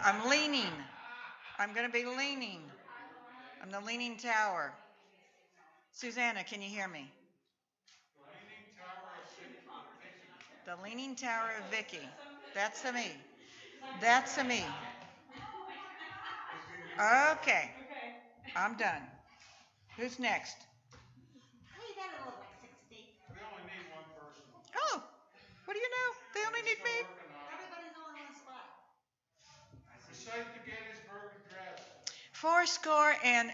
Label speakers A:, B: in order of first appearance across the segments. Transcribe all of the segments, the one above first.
A: I'm leaning. I'm going to be leaning. I'm the leaning tower. Susanna, can you hear me? The leaning tower of Vicky. That's a me. That's a me. Okay. I'm done. Who's next?
B: Hey, that'll look like 6 feet.
C: We only need one person.
A: Oh, what do you know? They only need me.
B: Everybody's only one spot.
C: Recite the Gettysburg Address.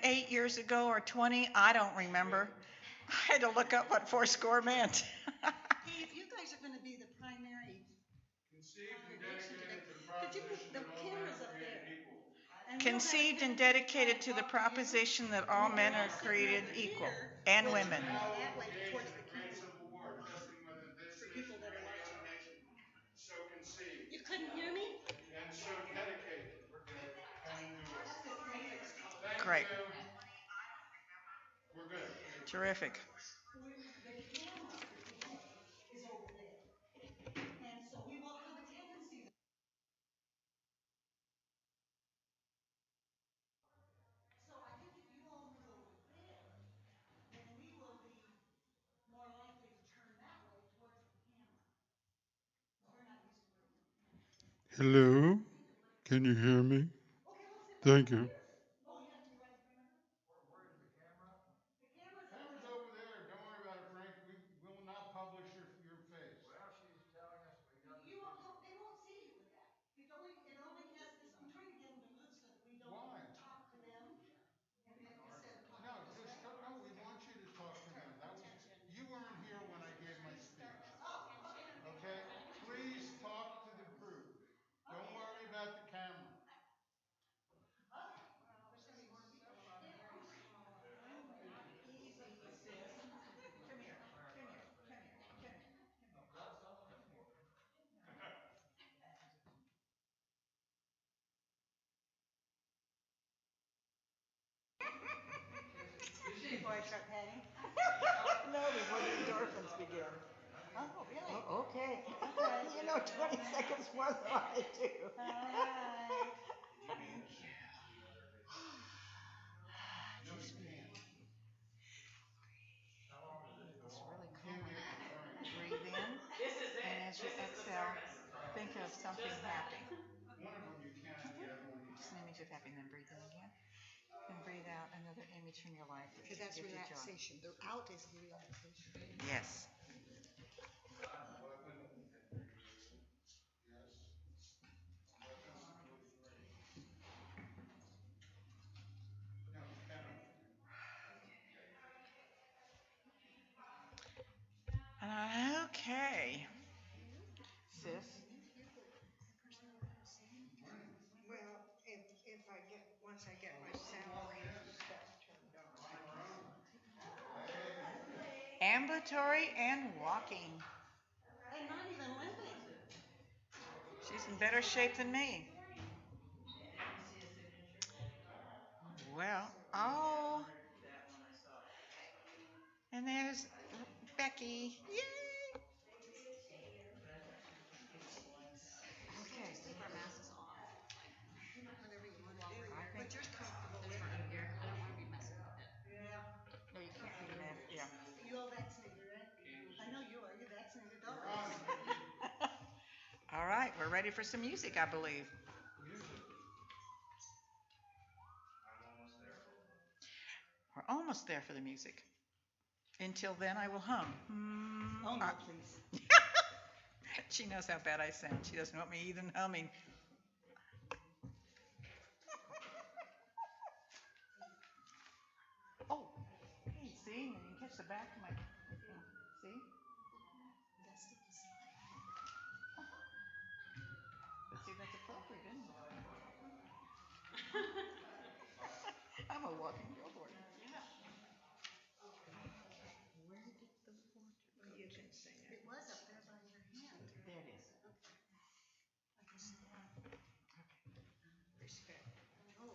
A: 80 years ago or 20, I don't remember. I had to look up what 80 meant.
B: Hey, if you guys are going to be the primary
C: Conceived and
B: congregation today,
C: dedicated to the
B: could you put
C: proposition
B: the
C: that all men
B: cameras
C: are
B: up
C: created
B: there?
C: equal.
B: And
A: Conceived and dedicated to the proposition that all men are created equal, and women.
C: Now
B: that way
C: engaged
B: towards
C: in
B: the
C: a great
B: camera
C: civil war, testing whether this
B: for
C: nation
B: people that are
C: remain
B: watching.
C: a nation so conceived
B: You couldn't hear me?
C: and so dedicated and endure.
A: Great.
C: Thank you. We're good.
A: Terrific.
B: The camera is over there. And so we will have a tendency. So I think if you all move over there, then we will be more likely to turn that way towards the camera. We're not used to it.
C: Hello, can you hear me?
B: Okay, we'll sit
C: Thank you.
B: Oh, you have to be right in front of her? Where is the camera? The camera's
C: Camera's over there. Don't worry about it, Frank. We will not publish your face.
D: Well, she's telling us we got
B: You won't, they won't see you with that. It only has this, I'm trying to get them to move so that we don't
C: Why?
B: talk to them. And then instead of talking
C: No,
B: this
C: just
B: way.
C: no. We want you to talk to them. That was you weren't here when I gave my speech. Okay, please talk to the group. Don't worry about the camera.
B: There's gonna be more people up there. Easy, sis. Come here, come here, come here, come here, come here. Before I start patting?
A: No, before the endorphins begin.
B: Oh, really?
A: Oh, okay. You know 20 seconds more than I do.
B: Alright.
C: No, you can't.
A: It's really calming. Breathe in, and as you exhale, think of something happy.
C: One of them you can, and the other one you
A: Just
C: can't.
A: an image of happy, and then breathe in again. And breathe out another image from your life.
B: Because that's
A: gives you joy.
B: relaxation. The out is the relaxation.
A: Yes.
C: No, cannot.
A: Okay. Sis.
B: Well, if once I get my sound stuff turned on.
A: Ambulatory and walking.
B: And not even limping.
A: She's in better shape than me. Well, oh. And there's Becky. Yay! Okay.
E: Take our masks off.
B: Whatever you want to do.
A: I think-
B: But you're comfortable with
E: For
B: it.
E: here, I don't want to be messing with it.
B: Yeah.
A: No, you can't be mad. Yeah.
B: You all vaccinated, right? I know you are. You're vaccinated. Don't
A: All right, we're ready for some music, I believe. We're almost there for the music. Until then, I will hum.
B: Oh, no, please.
A: She knows how bad I sound. She doesn't want me even humming. Oh, hey, see, you can catch the back of my. See? But see, that's appropriate, isn't it? I'm a walking billboard. Where did the water?
B: You can sing it. It was up there by your hand.
A: There it is.
B: Respect. Oh.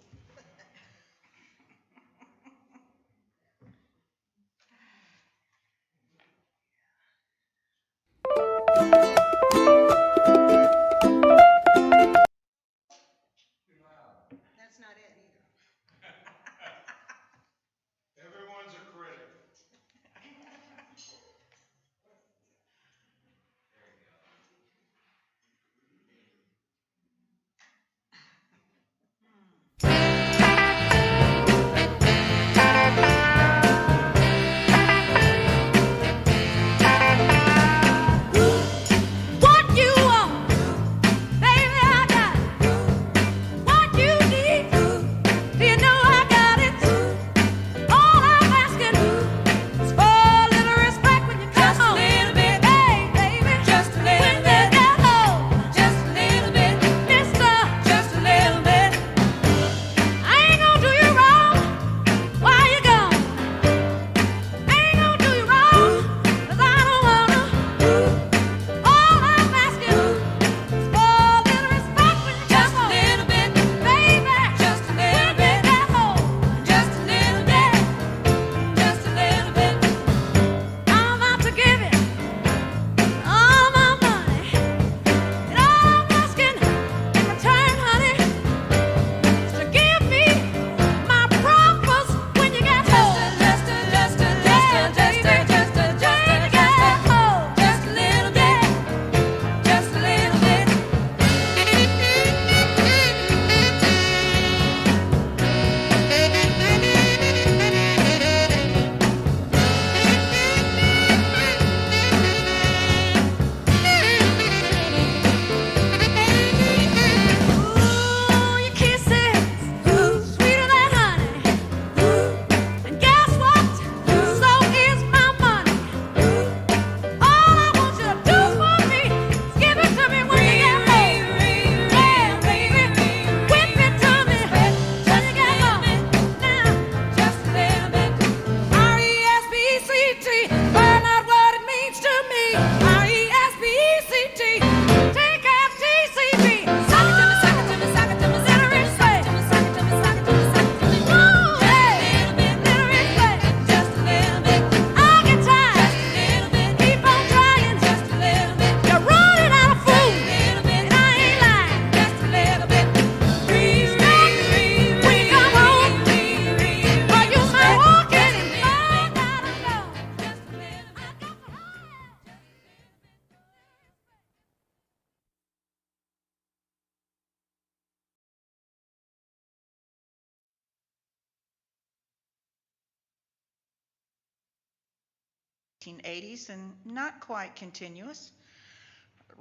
A: 1980s and not quite continuous.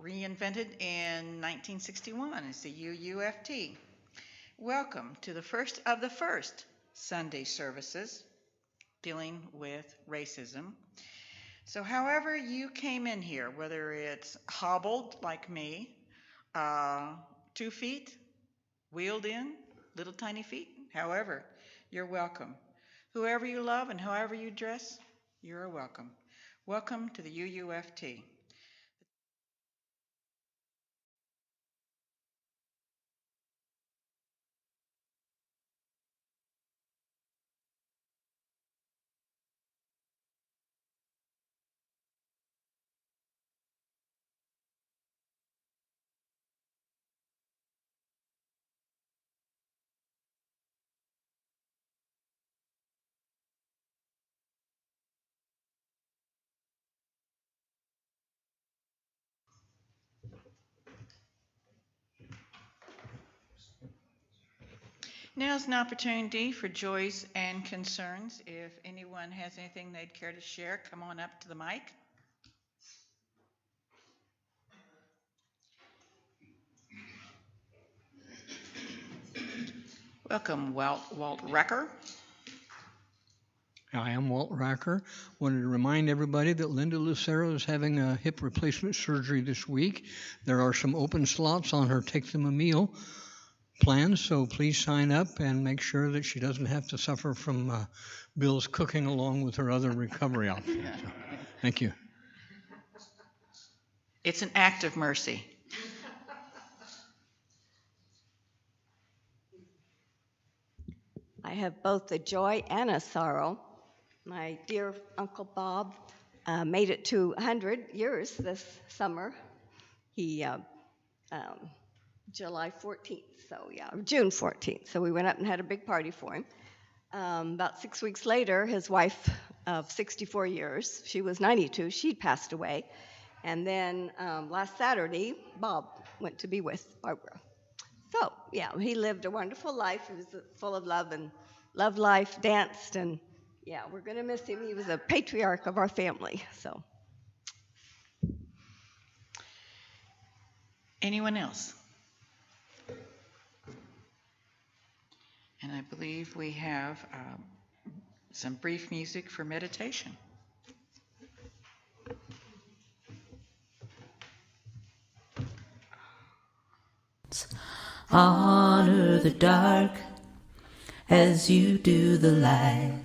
A: Reinvented in 1961 as the UUFT. Welcome to the first of the first Sunday services dealing with racism. So however you came in here, whether it's hobbled like me, 2 feet, wheeled in, little tiny feet, however, you're welcome. Whoever you love and however you dress, you're welcome. Welcome to the UUFT. Now's an opportunity for joys and concerns. If anyone has anything they'd care to share, come on up to the mic. Welcome, Walt Recker.
F: I am Walt Racker. Wanted to remind everybody that Linda Lucero is having a hip replacement surgery this week. There are some open slots on her Take Them a Meal plan, so please sign up and make sure that she doesn't have to suffer from Bill's cooking along with her other recovery options. So, thank you.
A: It's an act of mercy.
G: I have both a joy and a sorrow. My dear Uncle Bob made it to 100 years this summer. He, July 14th, June 14th. So we went up and had a big party for him. About 6 weeks later, his wife of 64 years, she was 92, she'd passed away. And then last Saturday, Bob went to be with Barbara. So, yeah, he lived a wonderful life. He was full of love and loved life, danced, and yeah, we're going to miss him. He was a patriarch of our family, so.
A: Anyone else? And I believe we have some brief music for meditation.
H: Honor the dark as you do the light.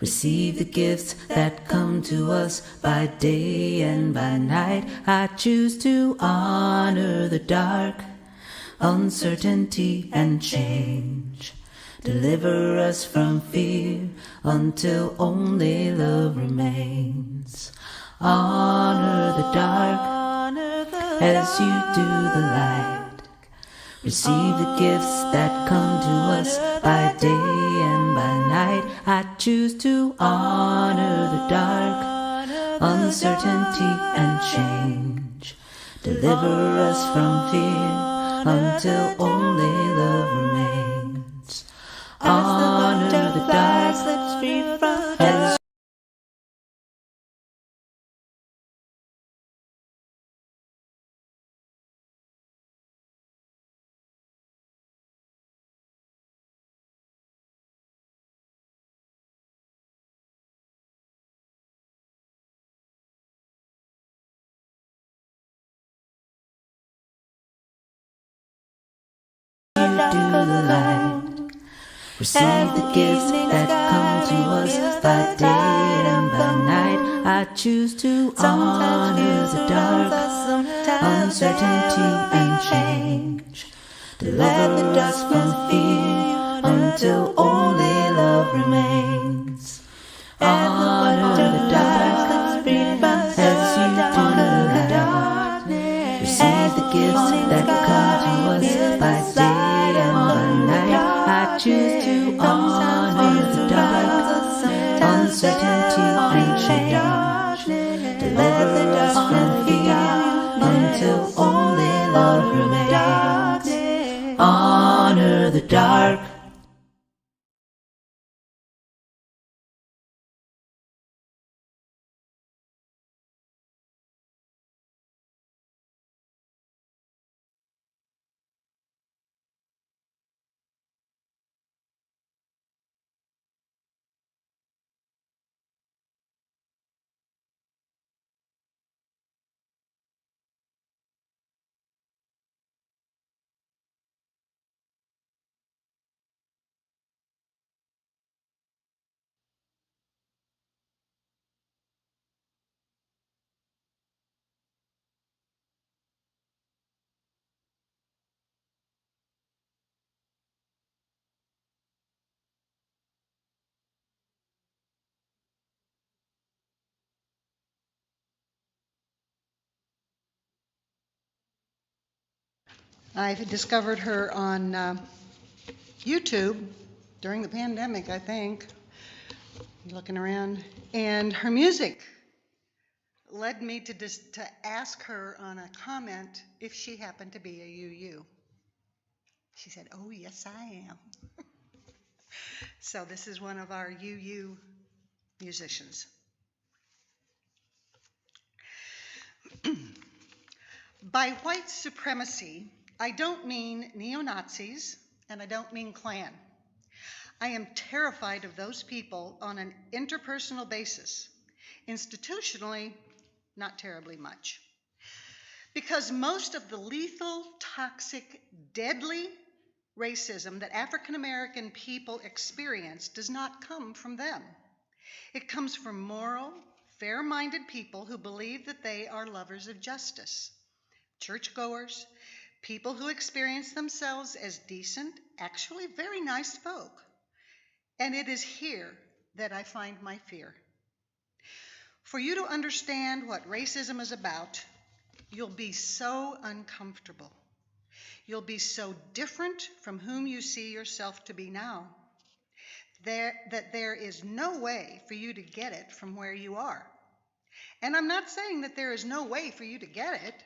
H: Receive the gifts that come to us by day and by night. I choose to honor the dark, uncertainty and change. Deliver us from fear until only love remains. Honor the dark as you do the light. Receive the gifts that come to us by day and by night. I choose to honor the dark, uncertainty and change. Deliver us from fear until only love remains. Honor the dark as do the light. Receive the gifts that come to us by day and by night. I choose to honor the dark, uncertainty and change. Deliver us from fear until only love remains. Honor the dark as you do the light. Receive the gifts that come to us by day and by night. I choose to honor the dark, uncertainty and change. Deliver us from fear until only love remains. Honor the dark
B: I discovered her on YouTube during the pandemic, I think. Looking around, and her music led me to ask her on a comment if she happened to be a UU. She said, "Oh, yes, I am." So this is one of our UU musicians. By white supremacy, I don't mean neo-Nazis, and I don't mean Klan. I am terrified of those people on an interpersonal basis. Institutionally, not terribly much. Because most of the lethal, toxic, deadly racism that African American people experience does not come from them. It comes from moral, fair-minded people who believe that they are lovers of justice, churchgoers, people who experience themselves as decent, actually very nice folk. And it is here that I find my fear. For you to understand what racism is about, you'll be so uncomfortable. You'll be so different from whom you see yourself to be now, that there is no way for you to get it from where you are. And I'm not saying that there is no way for you to get it.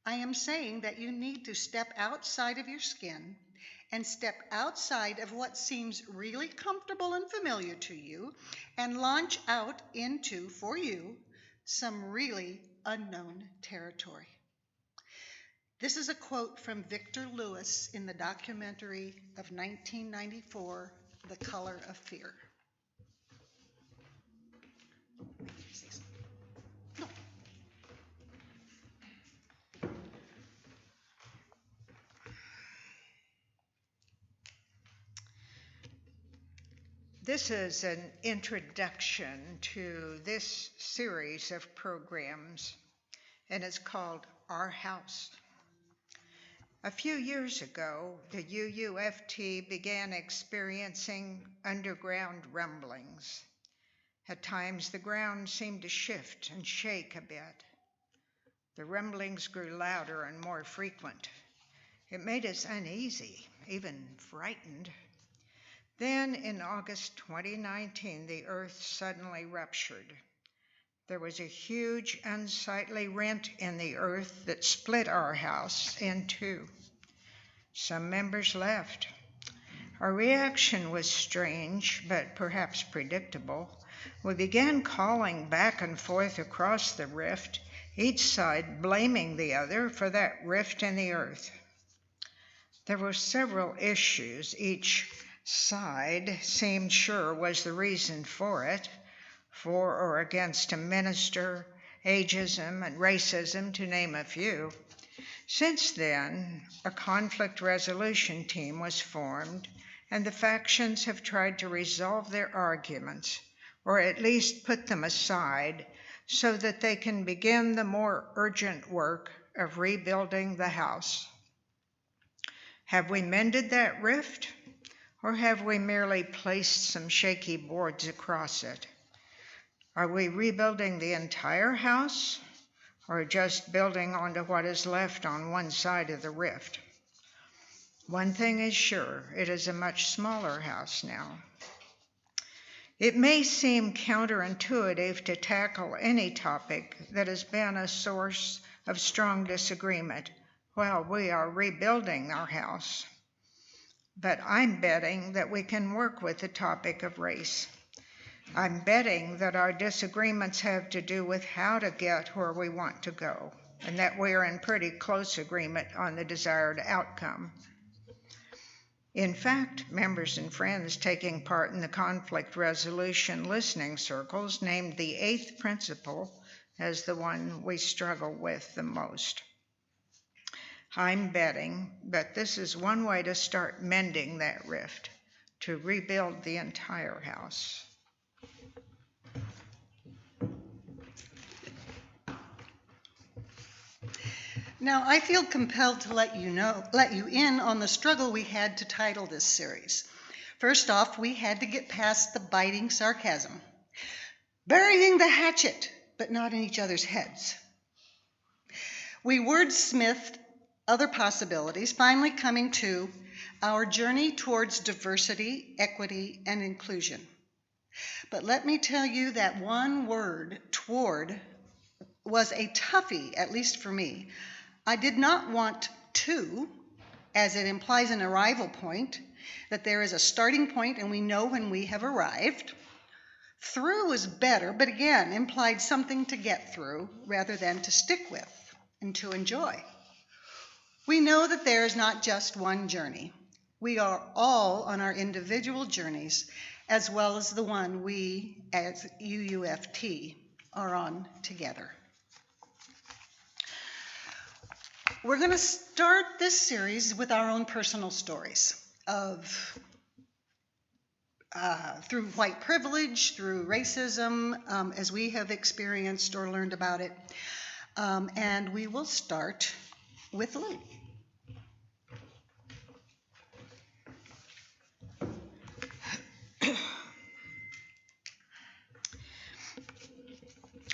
B: I am saying that you need to step outside of your skin and step outside of what seems really comfortable and familiar to you and launch out into, for you, some really unknown territory. This is a quote from Victor Lewis in the documentary of 1994, The Color of Fear. No.
A: This is an introduction to this series of programs, and it's called Our House. A few years ago, the UUFT began experiencing underground rumblings. At times, the ground seemed to shift and shake a bit. The rumblings grew louder and more frequent. It made us uneasy, even frightened. Then, in August 2019, the earth suddenly ruptured. There was a huge, unsightly rent in the earth that split our house in two. Some members left. Our reaction was strange, but perhaps predictable. We began calling back and forth across the rift, each side blaming the other for that rift in the earth. There were several issues each side seemed sure was the reason for it, for or against a minister, ageism, and racism, to name a few. Since then, a conflict resolution team was formed, and the factions have tried to resolve their arguments, or at least put them aside, so that they can begin the more urgent work of rebuilding the house. Have we mended that rift? Or have we merely placed some shaky boards across it? Are we rebuilding the entire house, or just building onto what is left on one side of the rift? One thing is sure, it is a much smaller house now. It may seem counterintuitive to tackle any topic that has been a source of strong disagreement while we are rebuilding our house. But I'm betting that we can work with the topic of race. I'm betting that our disagreements have to do with how to get where we want to go, and that we're in pretty close agreement on the desired outcome. In fact, members and friends taking part in the conflict resolution listening circles named the 8th principle as the one we struggle with the most. I'm betting that this is one way to start mending that rift, to rebuild the entire house.
B: Now, I feel compelled to let you in on the struggle we had to title this series. First off, we had to get past the biting sarcasm, burying the hatchet, but not in each other's heads. We wordsmithed other possibilities, finally coming to our journey towards diversity, equity, and inclusion. But let me tell you that one word, toward, was a toughie, at least for me. I did not want to, as it implies an arrival point, that there is a starting point and we know when we have arrived. Through is better, but again, implied something to get through rather than to stick with and to enjoy. We know that there is not just one journey. We are all on our individual journeys, as well as the one we, as UUFT, are on together. We're going to start this series with our own personal stories of through white privilege, through racism, as we have experienced or learned about it. And we will start with Lou.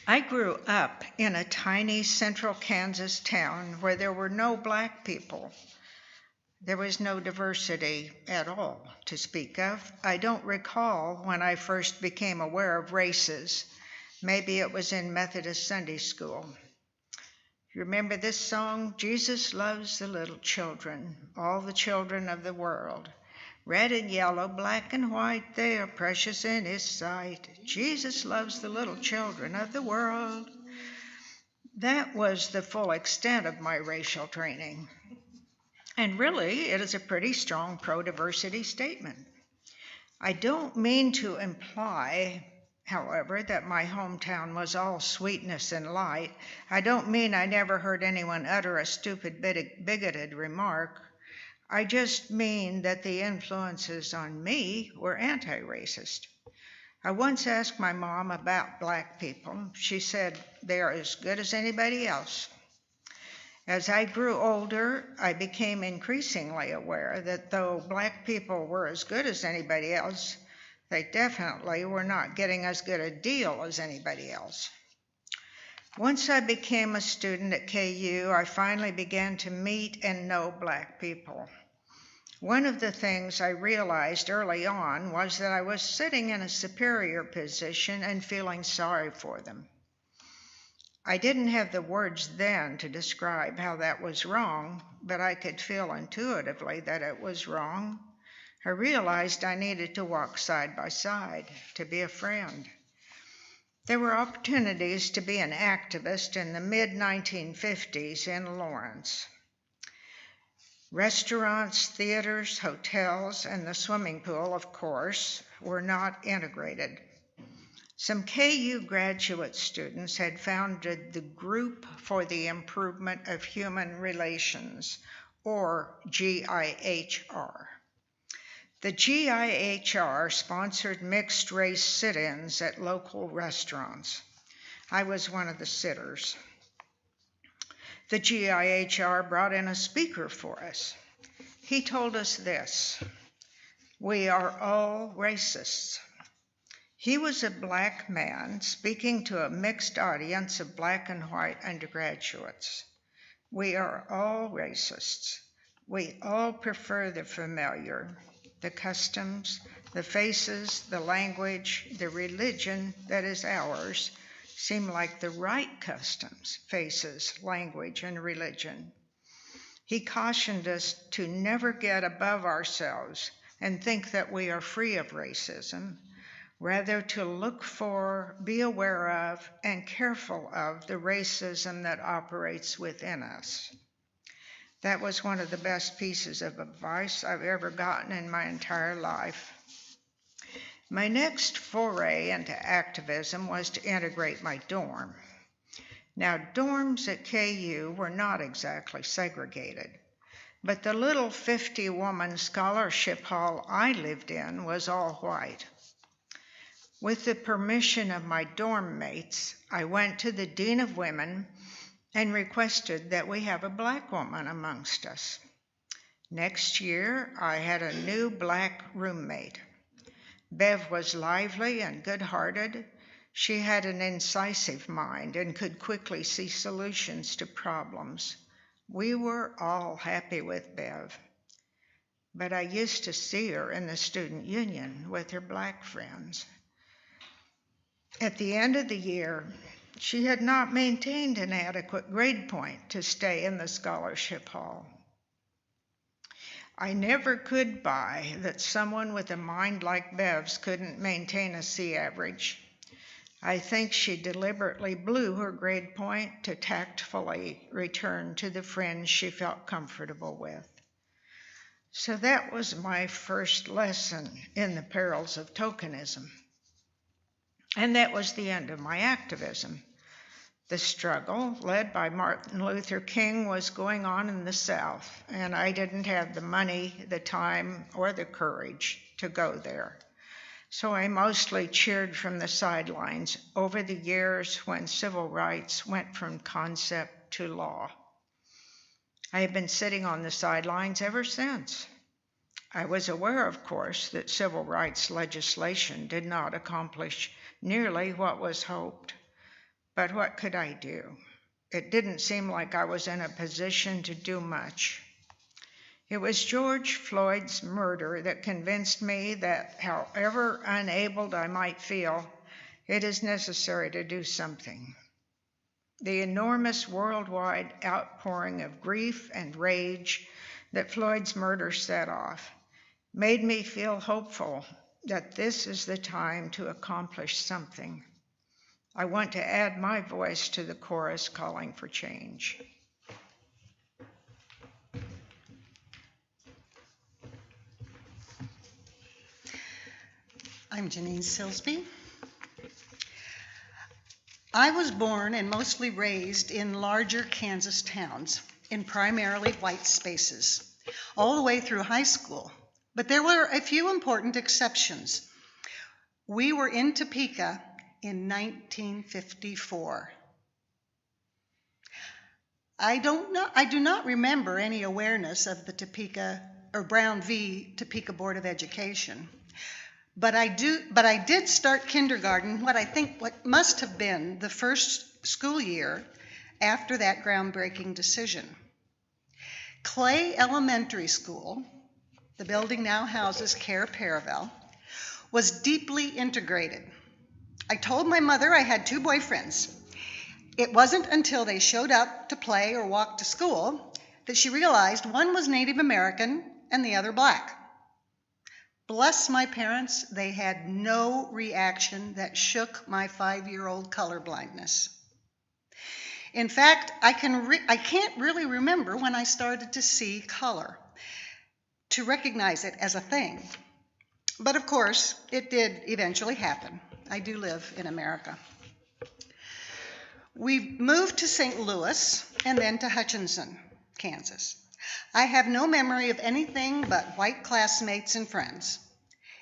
A: I grew up in a tiny central Kansas town where there were no black people. There was no diversity at all to speak of. I don't recall when I first became aware of races. Maybe it was in Methodist Sunday school. You remember this song? Jesus loves the little children, all the children of the world. Red and yellow, black and white, they are precious in his sight. Jesus loves the little children of the world. That was the full extent of my racial training. And really, it is a pretty strong pro-diversity statement. I don't mean to imply, however, that my hometown was all sweetness and light. I don't mean I never heard anyone utter a stupid, bigoted remark. I just mean that the influences on me were anti-racist. I once asked my mom about black people. She said, they are as good as anybody else. As I grew older, I became increasingly aware that though black people were as good as anybody else, they definitely were not getting as good a deal as anybody else. Once I became a student at KU, I finally began to meet and know black people. One of the things I realized early on was that I was sitting in a superior position and feeling sorry for them. I didn't have the words then to describe how that was wrong, but I could feel intuitively that it was wrong. I realized I needed to walk side by side, to be a friend. There were opportunities to be an activist in the mid-1950s in Lawrence. Restaurants, theaters, hotels, and the swimming pool, of course, were not integrated. Some KU graduate students had founded the Group for the Improvement of Human Relations, or GIHR. The GIHR sponsored mixed-race sit-ins at local restaurants. I was one of the sitters. The GIHR brought in a speaker for us. He told us this: we are all racists. He was a black man speaking to a mixed audience of black and white undergraduates. We are all racists. We all prefer the familiar, the customs, the faces, the language, the religion that is ours seem like the right customs, faces, language, and religion. He cautioned us to never get above ourselves and think that we are free of racism, rather to look for, be aware of, and careful of the racism that operates within us. That was one of the best pieces of advice I've ever gotten in my entire life. My next foray into activism was to integrate my dorm. Now, dorms at KU were not exactly segregated, but the little 50-woman scholarship hall I lived in was all white. With the permission of my dorm mates, I went to the Dean of Women and requested that we have a black woman amongst us. Next year, I had a new black roommate. Bev was lively and good-hearted. She had an incisive mind and could quickly see solutions to problems.
I: We were all happy with Bev, but I used to see her in the student union with her black friends. At the end of the year, she had not maintained an adequate grade point to stay in the scholarship hall. I never could buy that someone with a mind like Bev's couldn't maintain a C average. I think she deliberately blew her grade point to tactfully return to the friends she felt comfortable with. So that was my first lesson in the perils of tokenism. And that was the end of my activism. The struggle, led by Martin Luther King, was going on in the South, and I didn't have the money, the time, or the courage to go there. So I mostly cheered from the sidelines over the years when civil rights went from concept to law. I have been sitting on the sidelines ever since. I was aware, of course, that civil rights legislation did not accomplish nearly what was hoped. But what could I do? It didn't seem like I was in a position to do much. It was George Floyd's murder that convinced me that however unabled I might feel, it is necessary to do something. The enormous worldwide outpouring of grief and rage that Floyd's murder set off made me feel hopeful that this is the time to accomplish something. I want to add my voice to the chorus calling for change.
B: I'm Janine Silsby. I was born and mostly raised in larger Kansas towns in primarily white spaces, all the way through high school. But there were a few important exceptions. We were in Topeka in 1954. I do not remember any awareness of the Topeka or Brown v. Topeka Board of Education. But I did start kindergarten, what must have been the first school year after that groundbreaking decision. Clay Elementary School, the building now houses Care Paravel, was deeply integrated. I told my mother I had 2 boyfriends. It wasn't until they showed up to play or walk to school that she realized one was Native American and the other black. Bless my parents, they had no reaction that shook my 5-year-old colorblindness. In fact, I can't really remember when I started to see color, to recognize it as a thing. But of course, it did eventually happen. I do live in America. We moved to St. Louis and then to Hutchinson, Kansas. I have no memory of anything but white classmates and friends.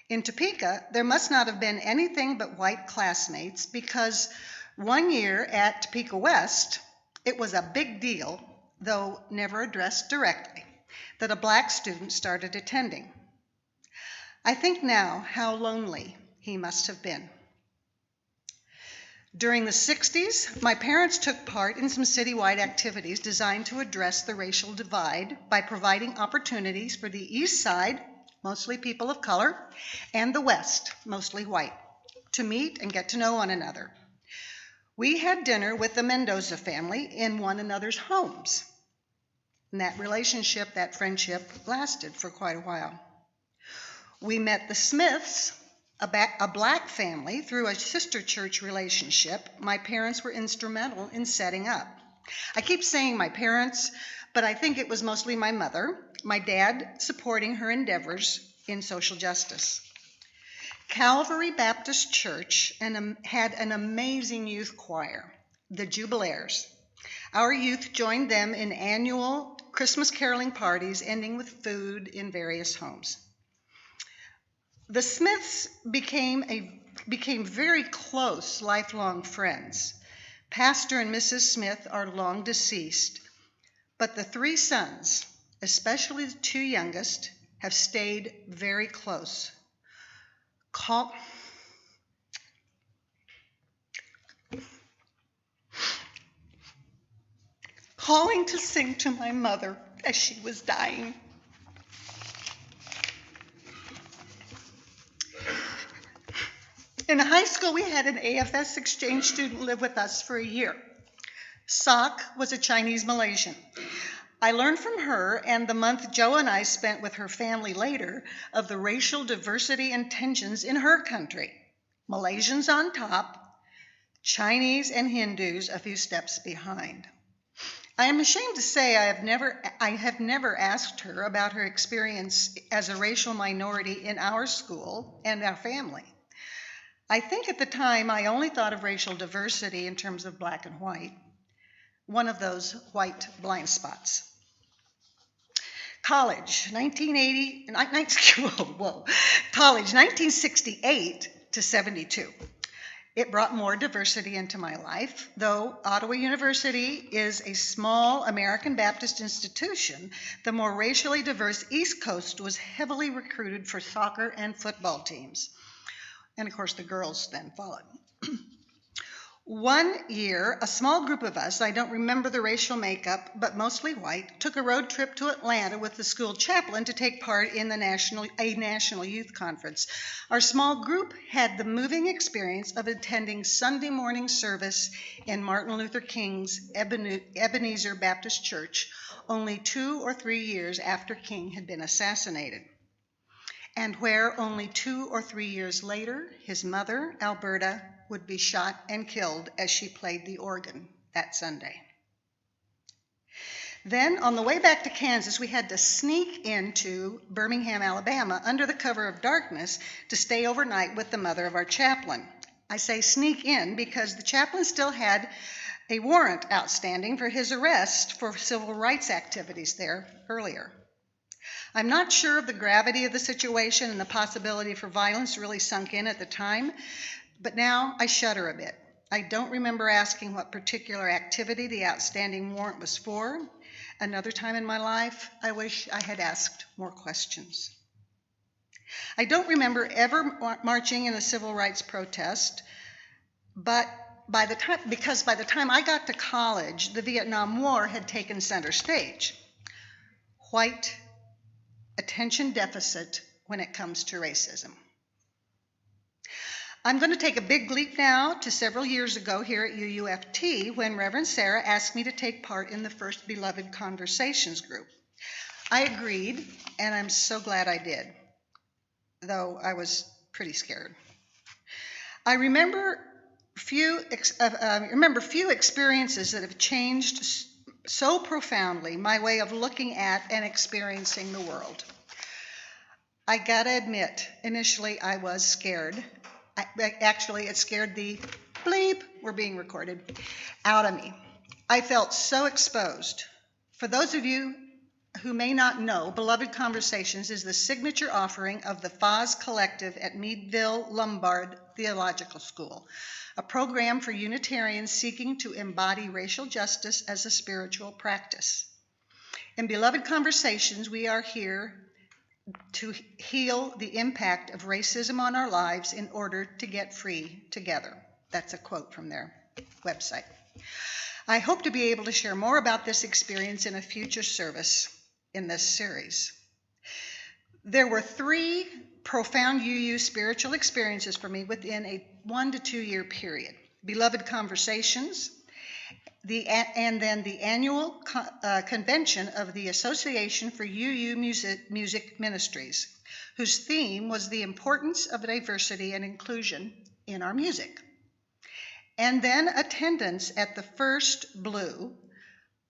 B: In Topeka, there must not have been anything but white classmates because one year at Topeka West, it was a big deal, though never addressed directly, that a black student started attending. I think now how lonely he must have been. During the 60s, my parents took part in some citywide activities designed to address the racial divide by providing opportunities for the East Side, mostly people of color, and the West, mostly white, to meet and get to know one another. We had dinner with the Mendoza family in one another's homes. And that relationship, that friendship, lasted for quite a while. We met the Smiths, a black family, through a sister church relationship my parents were instrumental in setting up. I keep saying my parents, but I think it was mostly my mother, my dad supporting her endeavors in social justice. Calvary Baptist Church had an amazing youth choir, the Jubilaires. Our youth joined them in annual Christmas caroling parties, ending with food in various homes. The Smiths became very close, lifelong friends. Pastor and Mrs. Smith are long deceased, but the 3 sons, especially the 2 youngest, have stayed very close. calling to sing to my mother as she was dying. In high school, we had an AFS exchange student live with us for a year. Sok was a Chinese Malaysian. I learned from her and the month Joe and I spent with her family later of the racial diversity and tensions in her country. Malaysians on top, Chinese and Hindus a few steps behind. I am ashamed to say I have never asked her about her experience as a racial minority in our school and our family. I think at the time I only thought of racial diversity in terms of black and white, one of those white blind spots. College, 1968 to 72. It brought more diversity into my life. Though Ottawa University is a small American Baptist institution, the more racially diverse East Coast was heavily recruited for soccer and football teams. And of course, the girls then followed. One year, a small group of us, I don't remember the racial makeup, but mostly white, took a road trip to Atlanta with the school chaplain to take part in a national youth conference. Our small group had the moving experience of attending Sunday morning service in Martin Luther King's Ebenezer Baptist Church, only 2 or 3 years after King had been assassinated, and where only 2 or 3 years later, his mother, Alberta, would be shot and killed as she played the organ that Sunday. Then, on the way back to Kansas, we had to sneak into Birmingham, Alabama, under the cover of darkness to stay overnight with the mother of our chaplain. I say sneak in because the chaplain still had a warrant outstanding for his arrest for civil rights activities there earlier. I'm not sure of the gravity of the situation, and the possibility for violence really sunk in at the time, but now I shudder a bit. I don't remember asking what particular activity the outstanding warrant was for. Another time in my life, I wish I had asked more questions. I don't remember ever marching in a civil rights protest, but because by the time I got to college, the Vietnam War had taken center stage. White attention deficit when it comes to racism. I'm going to take a big leap now to several years ago here at UUFT when Reverend Sarah asked me to take part in the first Beloved Conversations group. I agreed, and I'm so glad I did, though I was pretty scared. I remember few experiences that have changed so profoundly my way of looking at and experiencing the world. I gotta admit, initially I was scared. Actually, it scared the bleep, we're being recorded, out of me. I felt so exposed. For those of you who may not know, Beloved Conversations is the signature offering of the Foz Collective at Meadville Lombard Theological School, a program for Unitarians seeking to embody racial justice as a spiritual practice. In Beloved Conversations, we are here to heal the impact of racism on our lives in order to get free together. That's a quote from their website. I hope to be able to share more about this experience in a future service in this series. There were 3 profound UU spiritual experiences for me within a 1 to 2 year period. Beloved Conversations, and then the annual convention of the Association for UU Music Ministries, whose theme was the importance of diversity and inclusion in our music. And then attendance at the first BLUE,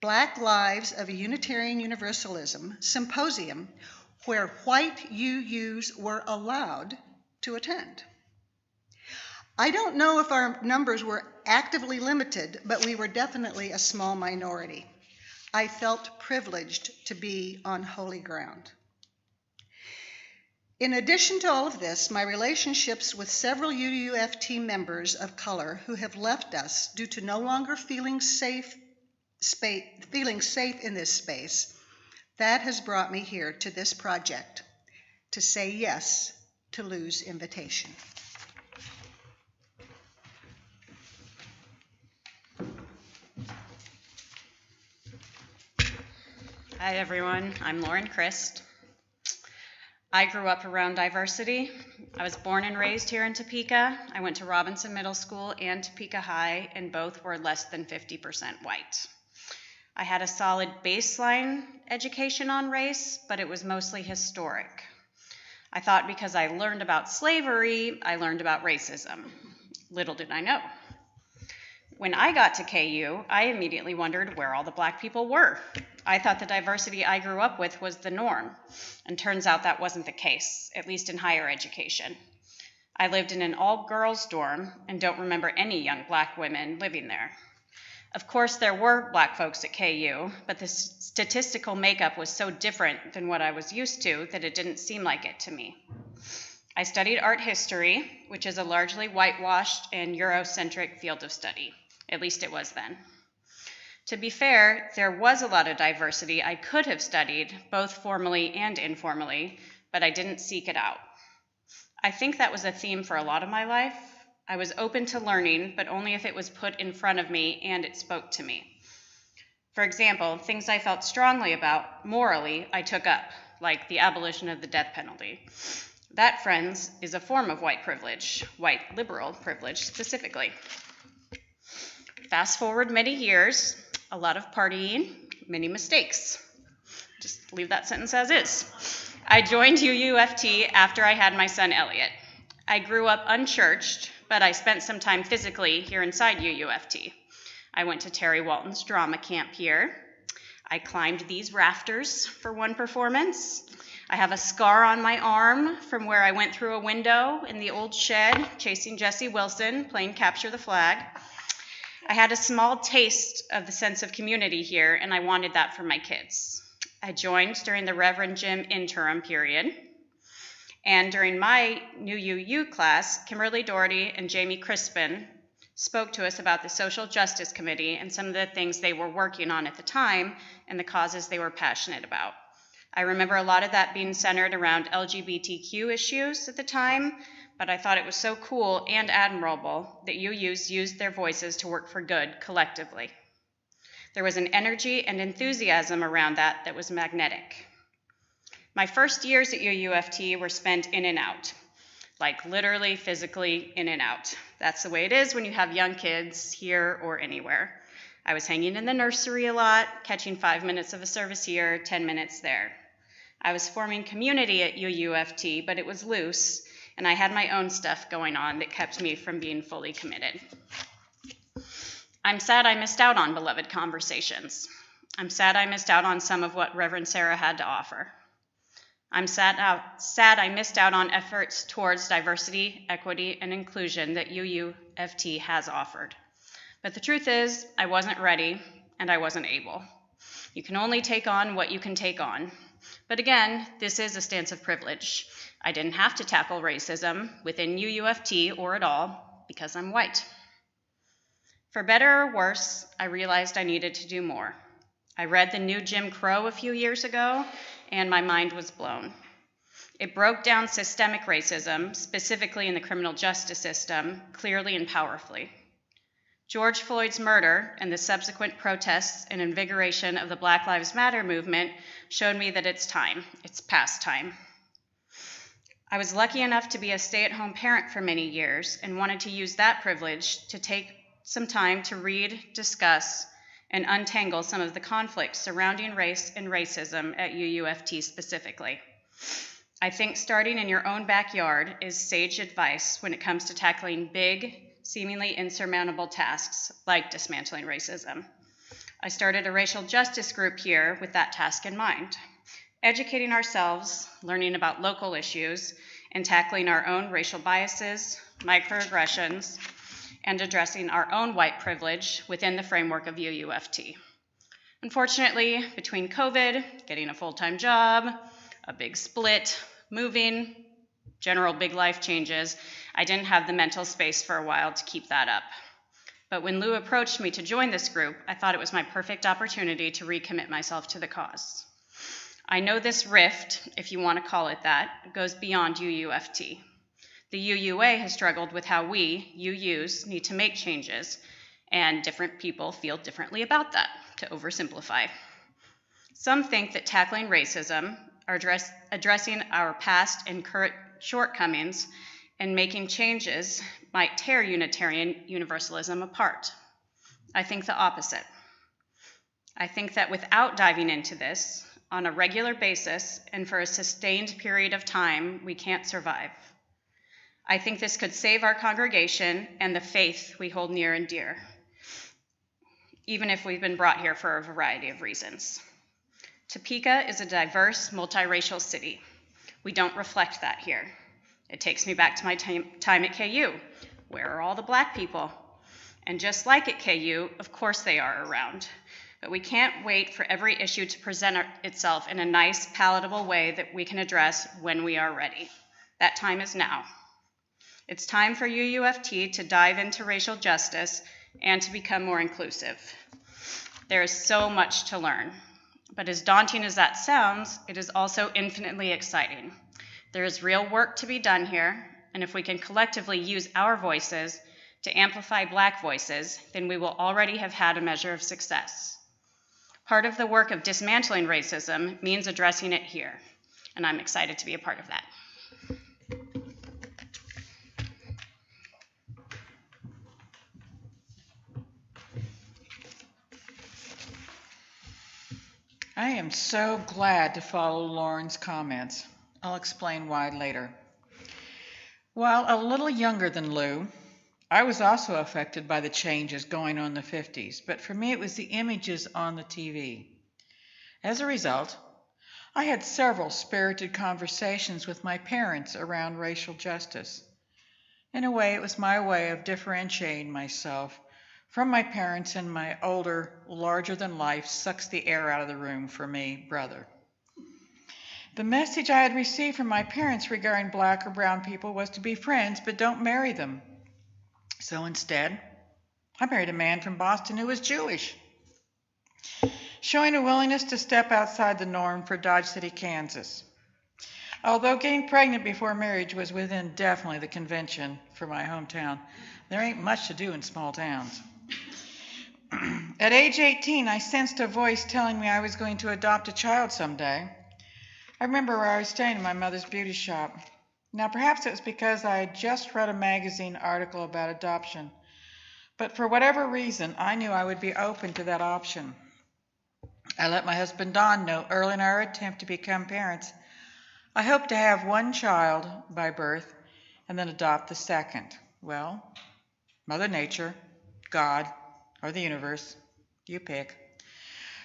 B: Black Lives of Unitarian Universalism symposium, where white UUs were allowed to attend. I don't know if our numbers were actively limited, but we were definitely a small minority. I felt privileged to be on holy ground. In addition to all of this, my relationships with several UUFT members of color who have left us due to no longer feeling safe in this space, that has brought me here to this project, to say yes to Lou's invitation.
J: Hi, everyone. I'm Lauren Christ. I grew up around diversity. I was born and raised here in Topeka. I went to Robinson Middle School and Topeka High, and both were less than 50% white. I had a solid baseline education on race, but it was mostly historic. I thought because I learned about slavery, I learned about racism. Little did I know. When I got to KU, I immediately wondered where all the black people were. I thought the diversity I grew up with was the norm, and turns out that wasn't the case, at least in higher education. I lived in an all-girls dorm and don't remember any young black women living there. Of course, there were black folks at KU, but the statistical makeup was so different than what I was used to that it didn't seem like it to me. I studied art history, which is a largely whitewashed and Eurocentric field of study. At least it was then. To be fair, there was a lot of diversity I could have studied, both formally and informally, but I didn't seek it out. I think that was a theme for a lot of my life. I was open to learning, but only if it was put in front of me and it spoke to me. For example, things I felt strongly about morally, I took up, like the abolition of the death penalty. That, friends, is a form of white privilege, white liberal privilege specifically. Fast forward many years, a lot of partying, many mistakes. Just leave that sentence as is. I joined UUFT after I had my son Elliot. I grew up unchurched, but I spent some time physically here inside UUFT. I went to Terry Walton's drama camp here. I climbed these rafters for one performance. I have a scar on my arm from where I went through a window in the old shed chasing Jesse Wilson playing Capture the Flag. I had a small taste of the sense of community here, and I wanted that for my kids. I joined during the Reverend Jim interim period. And during my new UU class, Kimberly Doherty and Jamie Crispin spoke to us about the Social Justice Committee and some of the things they were working on at the time and the causes they were passionate about. I remember a lot of that being centered around LGBTQ issues at the time, but I thought it was so cool and admirable that UUs used their voices to work for good collectively. There was an energy and enthusiasm around that was magnetic. My first years at UUFT were spent in and out, like literally, physically in and out. That's the way it is when you have young kids here or anywhere. I was hanging in the nursery a lot, catching 5 minutes of a service here, 10 minutes there. I was forming community at UUFT, but it was loose, and I had my own stuff going on that kept me from being fully committed. I'm sad I missed out on beloved conversations. I'm sad I missed out on some of what Reverend Sarah had to offer. I'm sad I missed out on efforts towards diversity, equity, and inclusion that UUFT has offered. But the truth is, I wasn't ready, and I wasn't able. You can only take on what you can take on. But again, this is a stance of privilege. I didn't have to tackle racism within UUFT or at all because I'm white. For better or worse, I realized I needed to do more. I read The New Jim Crow a few years ago, and my mind was blown. It broke down systemic racism, specifically in the criminal justice system, clearly and powerfully. George Floyd's murder and the subsequent protests and invigoration of the Black Lives Matter movement showed me that it's time. It's past time. I was lucky enough to be a stay-at-home parent for many years and wanted to use that privilege to take some time to read, discuss, and untangle some of the conflicts surrounding race and racism at UUFT specifically. I think starting in your own backyard is sage advice when it comes to tackling big, seemingly insurmountable tasks like dismantling racism. I started a racial justice group here with that task in mind, educating ourselves, learning about local issues, and tackling our own racial biases, microaggressions, and addressing our own white privilege within the framework of UUFT. Unfortunately, between COVID, getting a full-time job, a big split, moving, general big life changes, I didn't have the mental space for a while to keep that up. But when Lou approached me to join this group, I thought it was my perfect opportunity to recommit myself to the cause. I know this rift, if you want to call it that, goes beyond UUFT. The UUA has struggled with how we, UUs, need to make changes, and different people feel differently about that, to oversimplify. Some think that tackling racism, or addressing our past and current shortcomings, and making changes might tear Unitarian Universalism apart. I think the opposite. I think that without diving into this on a regular basis and for a sustained period of time, we can't survive. I think this could save our congregation and the faith we hold near and dear, even if we've been brought here for a variety of reasons. Topeka is a diverse, multiracial city. We don't reflect that here. It takes me back to my time at KU. Where are all the black people? And just like at KU, of course they are around. But we can't wait for every issue to present itself in a nice, palatable way that we can address when we are ready. That time is now. It's time for UUFT to dive into racial justice and to become more inclusive. There is so much to learn, but as daunting as that sounds, it is also infinitely exciting. There is real work to be done here, and if we can collectively use our voices to amplify Black voices, then we will already have had a measure of success. Part of the work of dismantling racism means addressing it here, and I'm excited to be a part of that.
A: I am so glad to follow Lauren's comments. I'll explain why later. While a little younger than Lou, I was also affected by the changes going on in the 50s, but for me it was the images on the TV. As a result, I had several spirited conversations with my parents around racial justice. In a way, it was my way of differentiating myself from my parents and my older, larger-than-life, sucks-the-air-out-of-the-room-for-me brother. The message I had received from my parents regarding Black or brown people was to be friends, but don't marry them. So instead, I married a man from Boston who was Jewish, showing a willingness to step outside the norm for Dodge City, Kansas. Although getting pregnant before marriage was within definitely the convention for my hometown, there ain't much to do in small towns. At age 18, I sensed a voice telling me I was going to adopt a child someday. I remember where I was staying in my mother's beauty shop. Now, perhaps it was because I had just read a magazine article about adoption, but for whatever reason, I knew I would be open to that option. I let my husband Don know early in our attempt to become parents, I hoped to have one child by birth and then adopt the second. Well, Mother Nature, God, or the universe, you pick,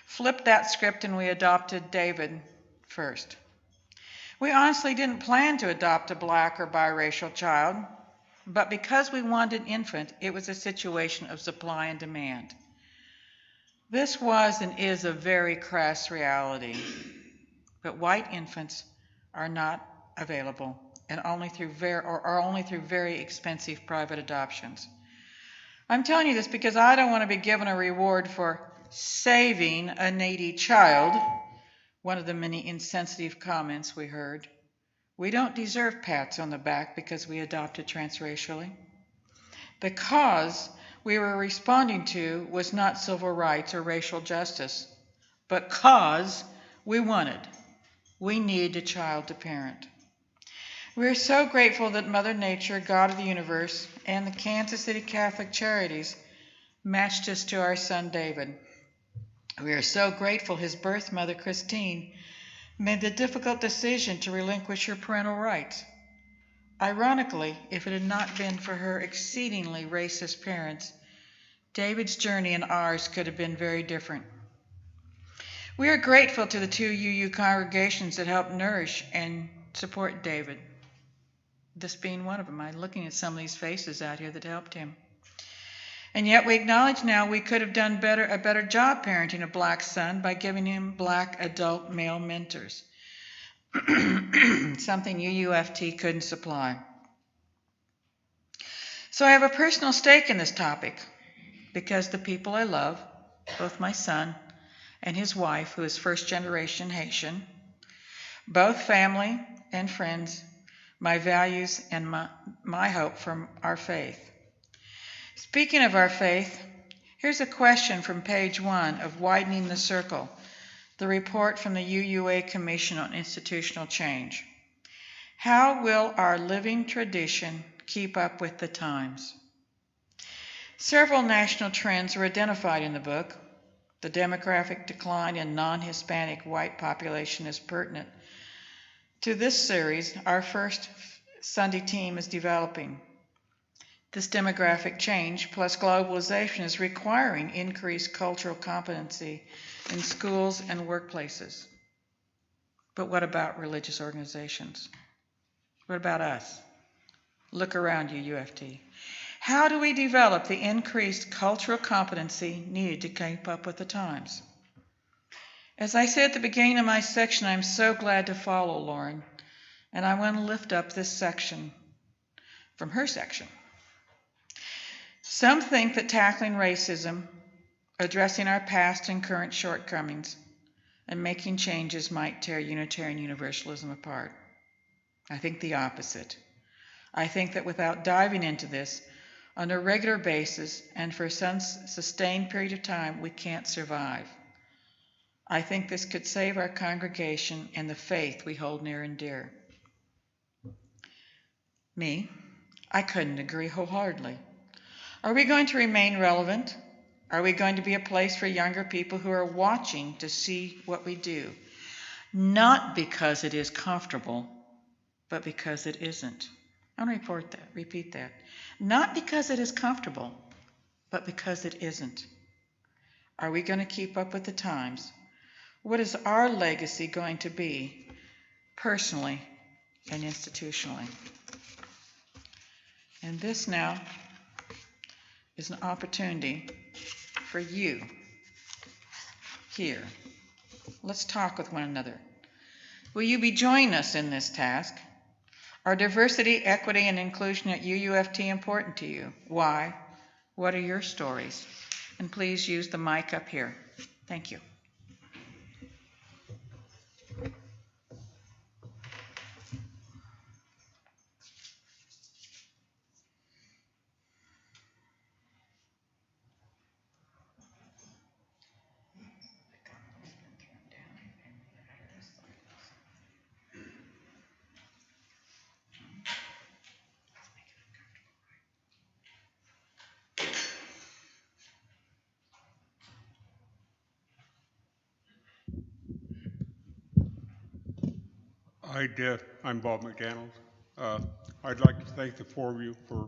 A: flipped that script and we adopted David first. We honestly didn't plan to adopt a Black or biracial child, but because we wanted an infant, it was a situation of supply and demand. This was and is a very crass reality, but white infants are not available and only through very expensive private adoptions. I'm telling you this because I don't want to be given a reward for saving a needy child, one of the many insensitive comments we heard. We don't deserve pats on the back because we adopted transracially. The cause we were responding to was not civil rights or racial justice, but cause we wanted. We need a child to parent. We are so grateful that Mother Nature, God of the universe, and the Kansas City Catholic Charities matched us to our son David. We are so grateful his birth mother, Christine, made the difficult decision to relinquish her parental rights. Ironically, if it had not been for her exceedingly racist parents, David's journey and ours could have been very different. We are grateful to the 2 UU congregations that helped nourish and support David, this being one of them. I'm looking at some of these faces out here that helped him. And yet we acknowledge now we could have done a better job parenting a Black son by giving him Black adult male mentors, something UUFT couldn't supply. So I have a personal stake in this topic because the people I love, both my son and his wife, who is first-generation Haitian, both family and friends, my values and my hope from our faith. Speaking of our faith, here's a question from page 1 of Widening the Circle, the report from the UUA Commission on Institutional Change. How will our living tradition keep up with the times? Several national trends were identified in the book. The demographic decline in non-Hispanic white population is pertinent to this series our first Sunday team is developing. This demographic change plus globalization is requiring increased cultural competency in schools and workplaces. But what about religious organizations? What about us? Look around you, UFT. How do we develop the increased cultural competency needed to keep up with the times? As I said at the beginning of my section, I'm so glad to follow Lauren, and I want to lift up this section from her section. Some think that tackling racism, addressing our past and current shortcomings, and making changes might tear Unitarian Universalism apart. I think the opposite. I think that without diving into this on a regular basis and for some sustained period of time, we can't survive. I think this could save our congregation and the faith we hold near and dear. Me, I couldn't agree wholeheartedly. Are we going to remain relevant? Are we going to be a place for younger people who are watching to see what we do? Not because it is comfortable, but because it isn't. I want to repeat that. Not because it is comfortable, but because it isn't. Are we going to keep up with the times? What is our legacy going to be, personally and institutionally? And this now is an opportunity for you here. Let's talk with one another. Will you be joining us in this task? Are diversity, equity, and inclusion at UUFT important to you? Why? What are your stories? And please use the mic up here. Thank you.
K: I'm Bob McDaniel. I'd like to thank the four of you for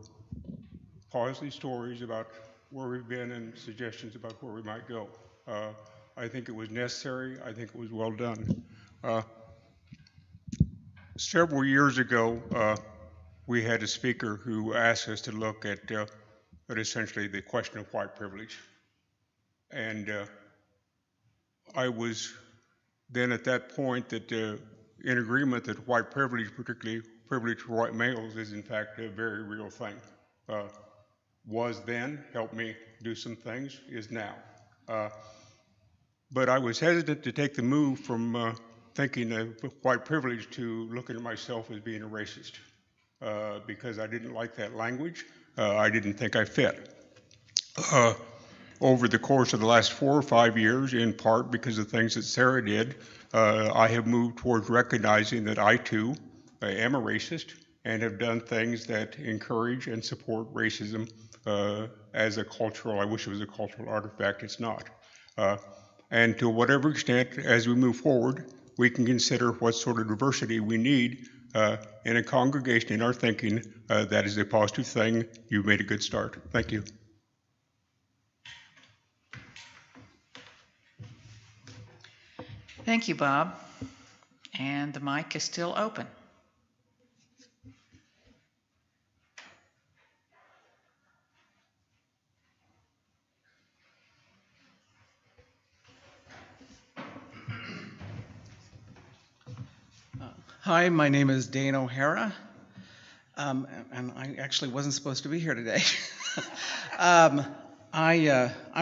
K: positive stories about where we've been and suggestions about where we might go. I think it was necessary. I think it was well done. Several years ago, we had a speaker who asked us to look at essentially the question of white privilege. And I was then at that point that in agreement that white privilege, particularly privilege for white males, is in fact a very real thing. Was then, helped me do some things, is now. But I was hesitant to take the move from thinking of white privilege to looking at myself as being a racist because I didn't like that language. I didn't think I fit. Over the course of the last 4 or 5 years, in part because of things that Sarah did, I have moved towards recognizing that I too am a racist and have done things that encourage and support racism as a cultural, I wish it was a cultural artifact, it's not. And to whatever extent, as we move forward, we can consider what sort of diversity we need in a congregation in our thinking. That is a positive thing. You've made a good start. Thank you.
A: Thank you, Bob. And the mic is still open.
L: Hi, my name is Dane O'Hara, and I actually wasn't supposed to be here today. I'm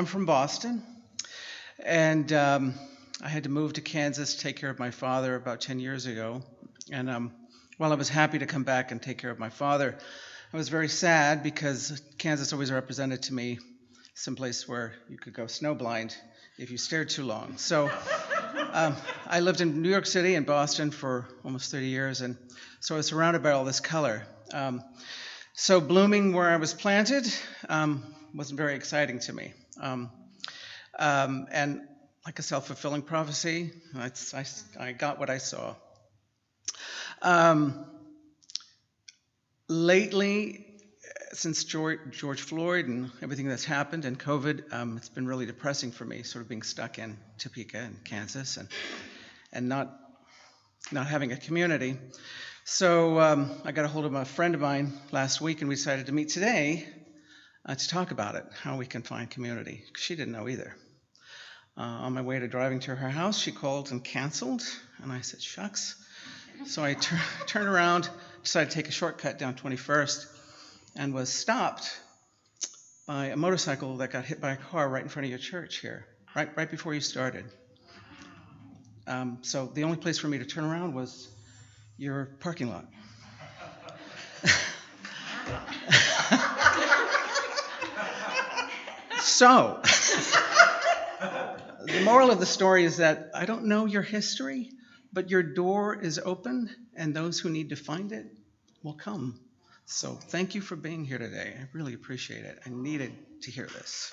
L: from Boston, and I had to move to Kansas to take care of my father about 10 years ago. And while I was happy to come back and take care of my father, I was very sad because Kansas always represented to me someplace where you could go snowblind if you stared too long. So I lived in New York City and Boston for almost 30 years, and so I was surrounded by all this color. So blooming where I was planted wasn't very exciting to me. And like a self-fulfilling prophecy, I got what I saw. Lately, since George Floyd and everything that's happened and COVID, it's been really depressing for me, sort of being stuck in Topeka and Kansas and not having a community. So I got a hold of a friend of mine last week, and we decided to meet today to talk about it, how we can find community. She didn't know either. On my way to driving to her house, she called and canceled, and I said, shucks. So I turned around, decided to take a shortcut down 21st, and was stopped by a motorcycle that got hit by a car right in front of your church here, right before you started. So the only place for me to turn around was your parking lot. So, the moral of the story is that I don't know your history, but your door is open, and those who need to find it will come. So thank you for being here today. I really appreciate it. I needed to hear this.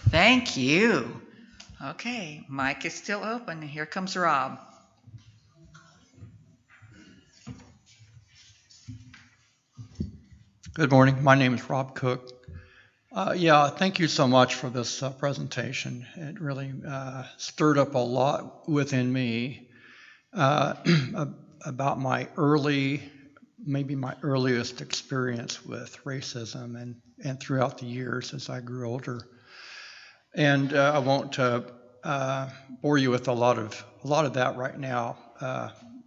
A: Thank you. Okay, mic is still open. Here comes Rob.
M: Good morning. My name is Rob Cook. Thank you so much for this presentation. It really stirred up a lot within me about my earliest experience with racism and throughout the years as I grew older. And I won't bore you with a lot of that right now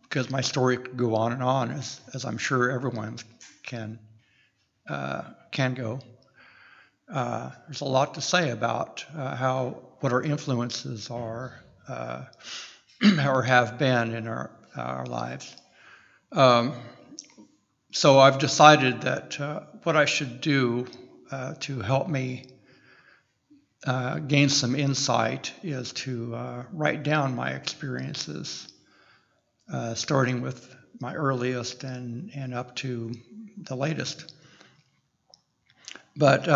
M: because my story could go on and on, as I'm sure everyone can go. There's a lot to say about what our influences are or have been in our lives. So I've decided that what I should do to help me gain some insight is to write down my experiences, starting with my earliest and up to the latest. But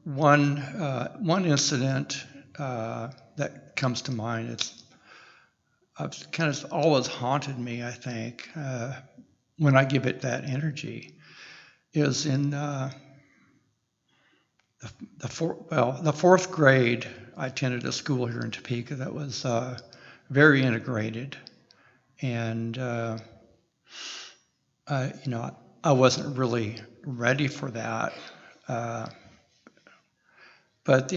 M: one incident that comes to mind, it's kind of always haunted me, I think, when I give it that energy, is in the fourth grade. I attended a school here in Topeka that was very integrated, and I wasn't really ready for that. But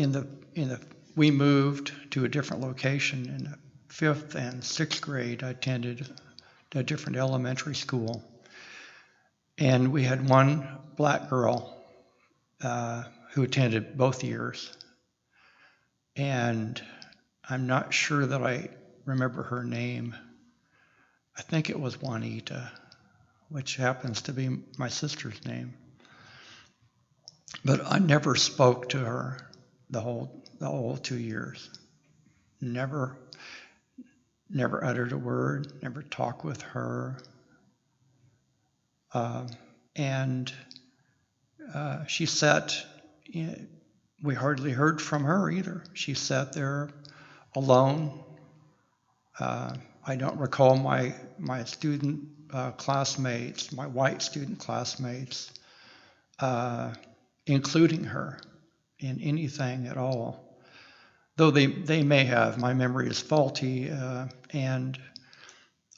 M: we moved to a different location in the 5th and 6th grade. I attended a different elementary school, and we had one black girl who attended both years, and I'm not sure that I remember her name. I think it was Juanita, which happens to be my sister's name. But I never spoke to her the whole 2 years. Never uttered a word, never talked with her. And she sat, we hardly heard from her either. She sat there alone. I don't recall my student classmates, my white student classmates, including her in anything at all. Though they may have. My memory is faulty, and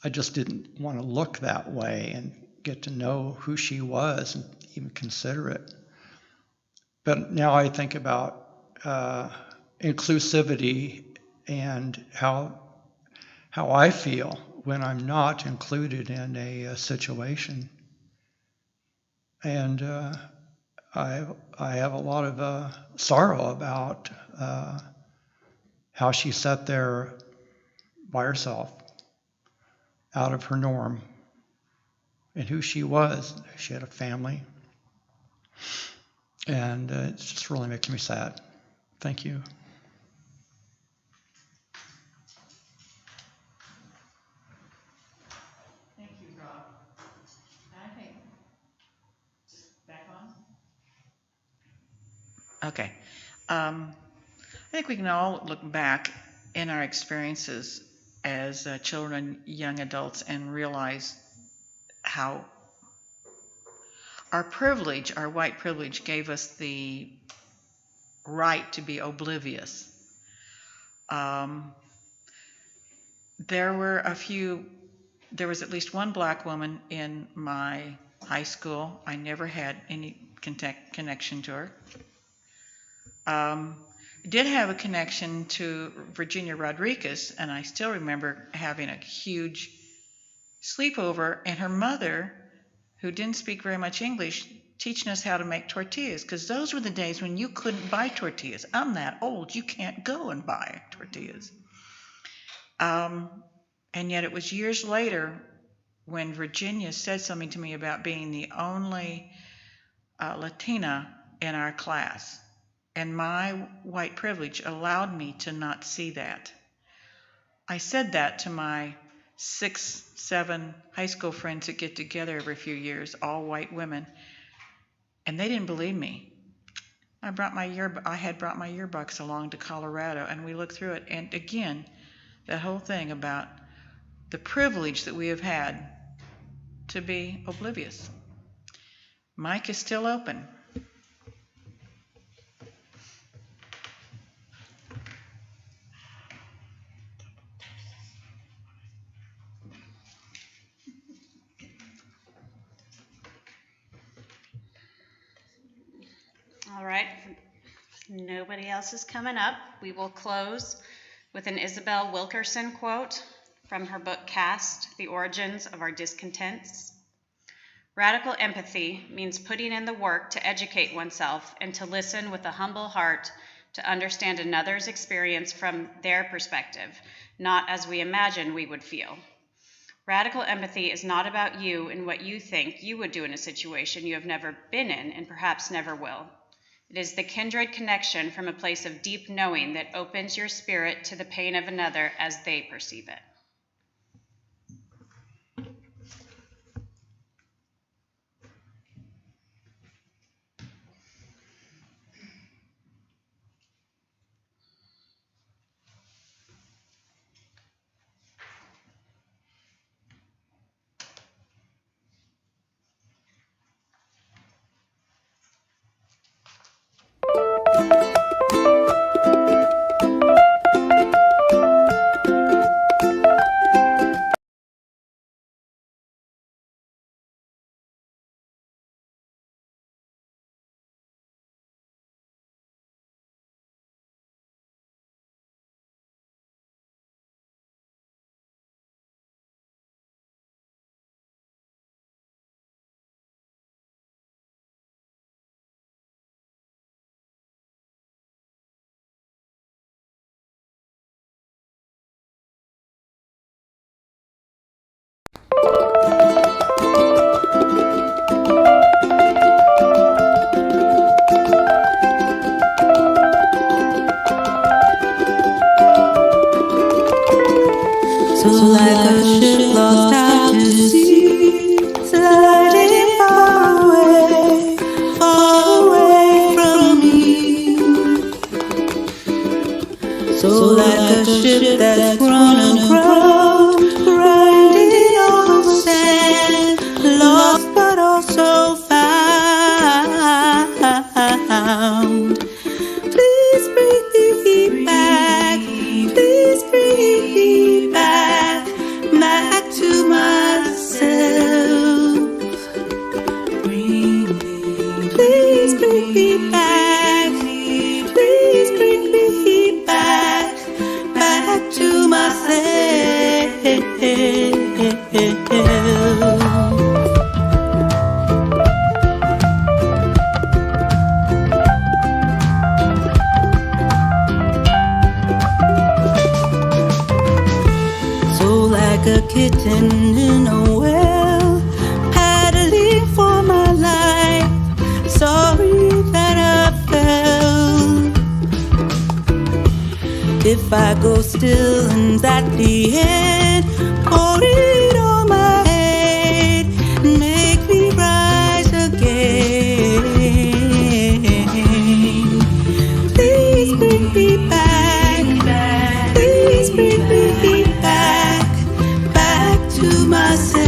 M: I just didn't want to look that way and get to know who she was and even consider it. But now I think about inclusivity and how I feel when I'm not included in a situation. And I have a lot of sorrow about how she sat there by herself, out of her norm, and who she was. She had a family, and it just really makes me sad. Thank you.
A: Thank you, Rob. I think, back on? Okay. I think we can all look back in our experiences as children, young adults, and realize how our privilege, our white privilege, gave us the right to be oblivious. There was at least one black woman in my high school. I never had any connection to her. Did have a connection to Virginia Rodriguez, and I still remember having a huge sleepover, and her mother, who didn't speak very much English, teaching us how to make tortillas, because those were the days when you couldn't buy tortillas. I'm that old, you can't go and buy tortillas. And yet it was years later when Virginia said something to me about being the only Latina in our class. And my white privilege allowed me to not see that. I said that to my 6, 7 high school friends that get together every few years, all white women, and they didn't believe me. I had brought my yearbooks along to Colorado, and we looked through it. And again, that whole thing about the privilege that we have had to be oblivious. Mic is still open.
J: All right, if nobody else is coming up, we will close with an Isabel Wilkerson quote from her book Caste, The Origins of Our Discontents. Radical empathy means putting in the work to educate oneself and to listen with a humble heart to understand another's experience from their perspective, not as we imagine we would feel. Radical empathy is not about you and what you think you would do in a situation you have never been in and perhaps never will. It is the kindred connection from a place of deep knowing that opens your spirit to the pain of another as they perceive it.
H: I go still, and at the end, pour it on my head, make me rise again. Please bring me back, please bring me back to myself.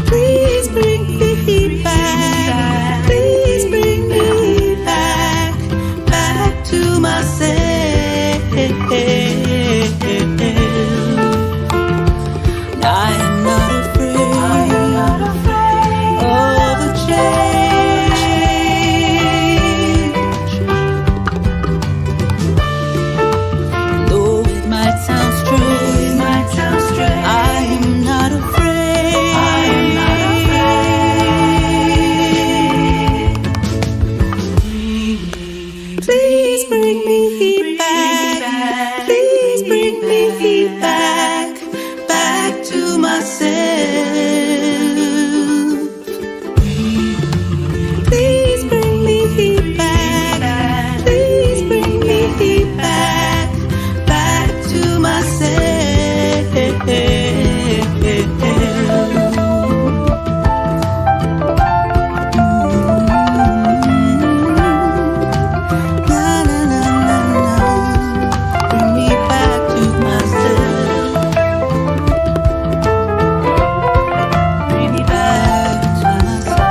H: Please bring me back, please bring me back to myself. I am not afraid of the change. Though it might sound strange, I am not afraid. Please bring me back, please bring me back to myself. Please bring me back, please bring me back to myself. Bring me back to myself. Bring me back to myself.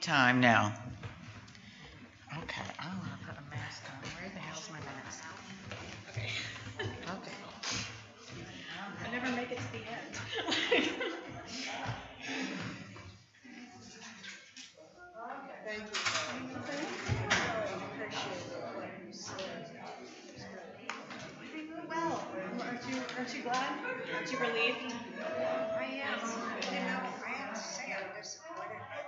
A: Time now. Okay, I want to put a mask on. Where the hell's my mask? Okay. Okay.
J: I never make it to the end. Well, aren't you glad? Aren't you relieved?
I: I am. I have to say I'm disappointed by this.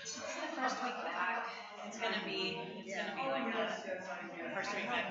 J: This is the first week back. It's gonna be like that. First week back.